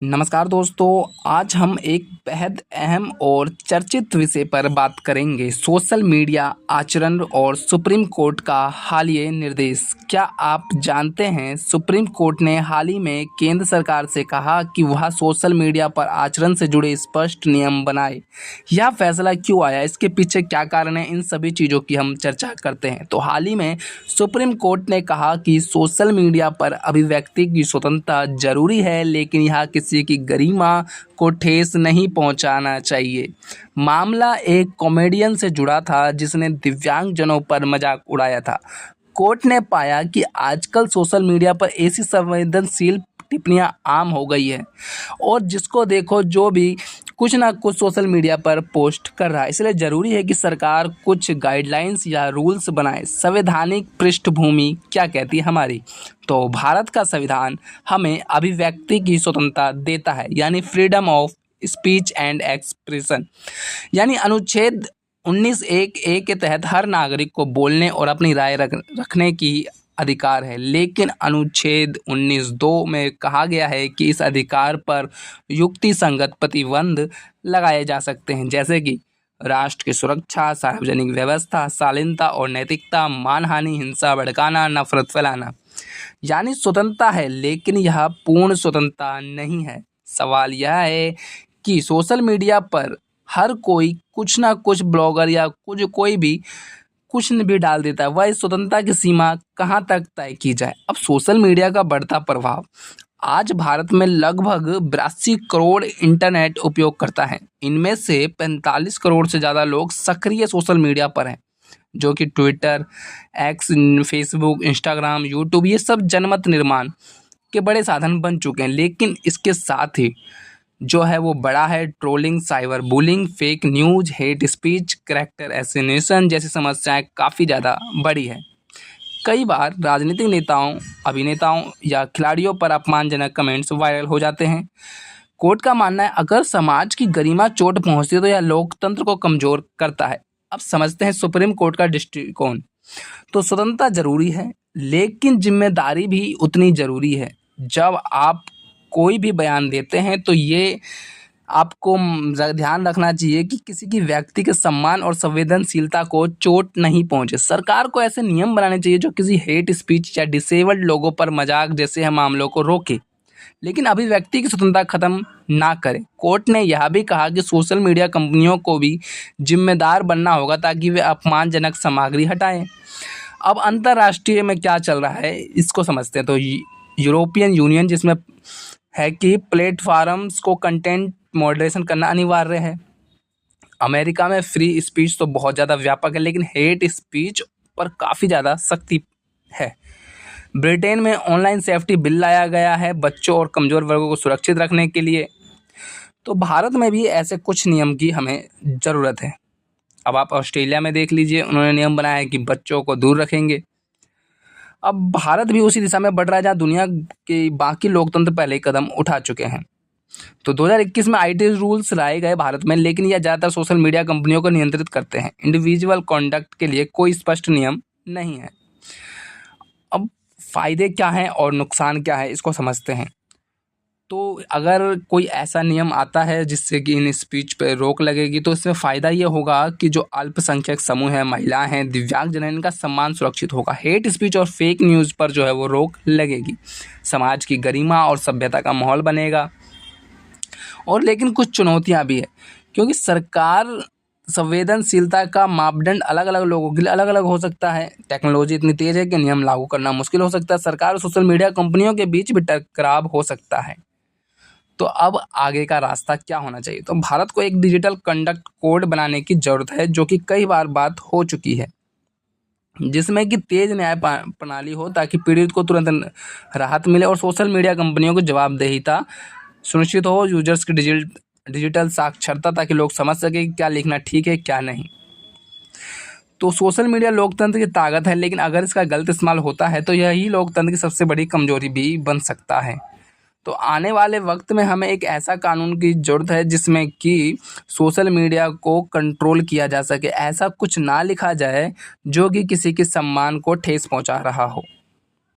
नमस्कार दोस्तों, आज हम एक बेहद अहम और चर्चित विषय पर बात करेंगे। सोशल मीडिया आचरण और सुप्रीम कोर्ट का हालिया निर्देश। क्या आप जानते हैं, सुप्रीम कोर्ट ने हाल ही में केंद्र सरकार से कहा कि वह सोशल मीडिया पर आचरण से जुड़े स्पष्ट नियम बनाए। यह फैसला क्यों आया, इसके पीछे क्या कारण है, इन सभी चीज़ों की हम चर्चा करते हैं। तो हाल ही में सुप्रीम कोर्ट ने कहा कि सोशल मीडिया पर अभिव्यक्ति की स्वतंत्रता जरूरी है, लेकिन यह किसी की गरिमा को ठेस नहीं पहुंचाना चाहिए। मामला एक कॉमेडियन से जुड़ा था जिसने दिव्यांगजनों पर मजाक उड़ाया था। कोर्ट ने पाया कि आजकल सोशल मीडिया पर ऐसी संवेदनशील टिप्पणियां आम हो गई है और जिसको देखो जो भी कुछ ना कुछ सोशल मीडिया पर पोस्ट कर रहा है। इसलिए ज़रूरी है कि सरकार कुछ गाइडलाइंस या रूल्स बनाए। संवैधानिक पृष्ठभूमि क्या कहती है हमारी, तो भारत का संविधान हमें अभिव्यक्ति की स्वतंत्रता देता है, यानी freedom of speech and expression, यानी अनुच्छेद 19(1)(a) के तहत हर नागरिक को बोलने और अपनी राय रखने की अधिकार है। लेकिन अनुच्छेद 19(2) में कहा गया है कि इस अधिकार पर युक्तिसंगत प्रतिबंध लगाए जा सकते हैं, जैसे कि राष्ट्र की सुरक्षा, सार्वजनिक व्यवस्था, शालीनता और नैतिकता, मानहानि, हिंसा भड़काना, नफरत फैलाना। यानी स्वतंत्रता है, लेकिन यह पूर्ण स्वतंत्रता नहीं है। सवाल यह है कि सोशल मीडिया पर हर कोई कुछ ना कुछ ब्लॉगर या कोई भी कुछ भी डाल देता है। वह इस स्वतंत्रता की सीमा कहाँ तक तय की जाए। अब सोशल मीडिया का बढ़ता प्रभाव। आज भारत में लगभग 82 करोड़ इंटरनेट उपयोगकर्ता हैं। इनमें से 45 करोड़ से ज़्यादा लोग सक्रिय सोशल मीडिया पर हैं, जो कि Twitter, x, Facebook, Instagram, YouTube, ये सब जनमत निर्माण के बड़े साधन बन चुके हैं। लेकिन इसके साथ ही जो है वो बड़ा है trolling, cyber bullying, fake news, hate speech, character assassination जैसी समस्याएं काफ़ी ज़्यादा बड़ी है। कई बार राजनीतिक नेताओं, अभिनेताओं या खिलाड़ियों पर अपमानजनक कमेंट्स वायरल हो जाते हैं। कोर्ट का मानना है अगर समाज की गरिमा चोट पहुंचती है तो यह लोकतंत्र को कमजोर करता है। अब समझते हैं सुप्रीम कोर्ट का दृष्टिकोण। तो स्वतंत्रता जरूरी है, लेकिन जिम्मेदारी भी उतनी जरूरी है। जब आप कोई भी बयान देते हैं तो ये आपको ध्यान रखना चाहिए कि किसी की व्यक्ति के सम्मान और संवेदनशीलता को चोट नहीं पहुंचे। सरकार को ऐसे नियम बनाने चाहिए जो किसी हेट स्पीच या डिसेबल्ड लोगों पर मजाक जैसे मामलों को रोके, लेकिन अभिव्यक्ति की स्वतंत्रता खत्म ना करे। कोर्ट ने यह भी कहा कि सोशल मीडिया कंपनियों को भी जिम्मेदार बनना होगा ताकि वे अपमानजनक सामग्री हटाएं। अब अंतर्राष्ट्रीय में क्या चल रहा है इसको समझते हैं। तो यूरोपियन यूनियन जिसमें है कि प्लेटफॉर्म्स को कंटेंट मॉडरेशन करना अनिवार्य है। अमेरिका में फ्री स्पीच तो बहुत ज़्यादा व्यापक है, लेकिन हेट स्पीच पर काफ़ी ज़्यादा सख्ती है। ब्रिटेन में ऑनलाइन सेफ्टी बिल लाया गया है बच्चों और कमज़ोर वर्गों को सुरक्षित रखने के लिए। तो भारत में भी ऐसे कुछ नियम की हमें ज़रूरत है। अब आप ऑस्ट्रेलिया में देख लीजिए, उन्होंने नियम बनाया है कि बच्चों को दूर रखेंगे। अब भारत भी उसी दिशा में बढ़ रहा है जहाँ दुनिया के बाकी लोकतंत्र पहले कदम उठा चुके हैं। तो 2021 में आईटी रूल्स लाए गए भारत में, लेकिन यह ज़्यादातर सोशल मीडिया कंपनियों को नियंत्रित करते हैं। इंडिविजुअल कॉन्डक्ट के लिए कोई स्पष्ट नियम नहीं है। अब फ़ायदे क्या हैं और नुकसान क्या है इसको समझते हैं। तो अगर कोई ऐसा नियम आता है जिससे कि इन स्पीच पे रोक लगेगी, तो इसमें फ़ायदा ये होगा कि जो अल्पसंख्यक समूह हैं, महिलाएं हैं, दिव्यांगजन हैं, इनका सम्मान सुरक्षित होगा। हेट स्पीच और फेक न्यूज़ पर जो है वो रोक लगेगी। समाज की गरिमा और सभ्यता का माहौल बनेगा। और लेकिन कुछ चुनौतियाँ भी है, क्योंकि सरकार संवेदनशीलता का मापदंड अलग अलग लोगों के लिए अलग अलग हो सकता है। टेक्नोलॉजी इतनी तेज़ है कि नियम लागू करना मुश्किल हो सकता है। सरकार और सोशल मीडिया कंपनियों के बीच भी टकराव हो सकता है। तो अब आगे का रास्ता क्या होना चाहिए, तो भारत को एक डिजिटल कंडक्ट कोड बनाने की ज़रूरत है, जो कि कई बार बात हो चुकी है, जिसमें कि तेज न्याय प्रणाली हो ताकि पीड़ित को तुरंत राहत मिले और सोशल मीडिया कंपनियों को जवाबदेहिता सुनिश्चित हो। यूजर्स की डिजिटल साक्षरता, ताकि लोग समझ सके कि क्या लिखना ठीक है क्या नहीं। तो सोशल मीडिया लोकतंत्र की ताकत है, लेकिन अगर इसका गलत इस्तेमाल होता है तो यही लोकतंत्र की सबसे बड़ी कमजोरी भी बन सकता है। तो आने वाले वक्त में हमें एक ऐसा कानून की ज़रूरत है जिसमें कि सोशल मीडिया को कंट्रोल किया जा सके। ऐसा कुछ ना लिखा जाए जो कि किसी के सम्मान को ठेस पहुंचा रहा हो।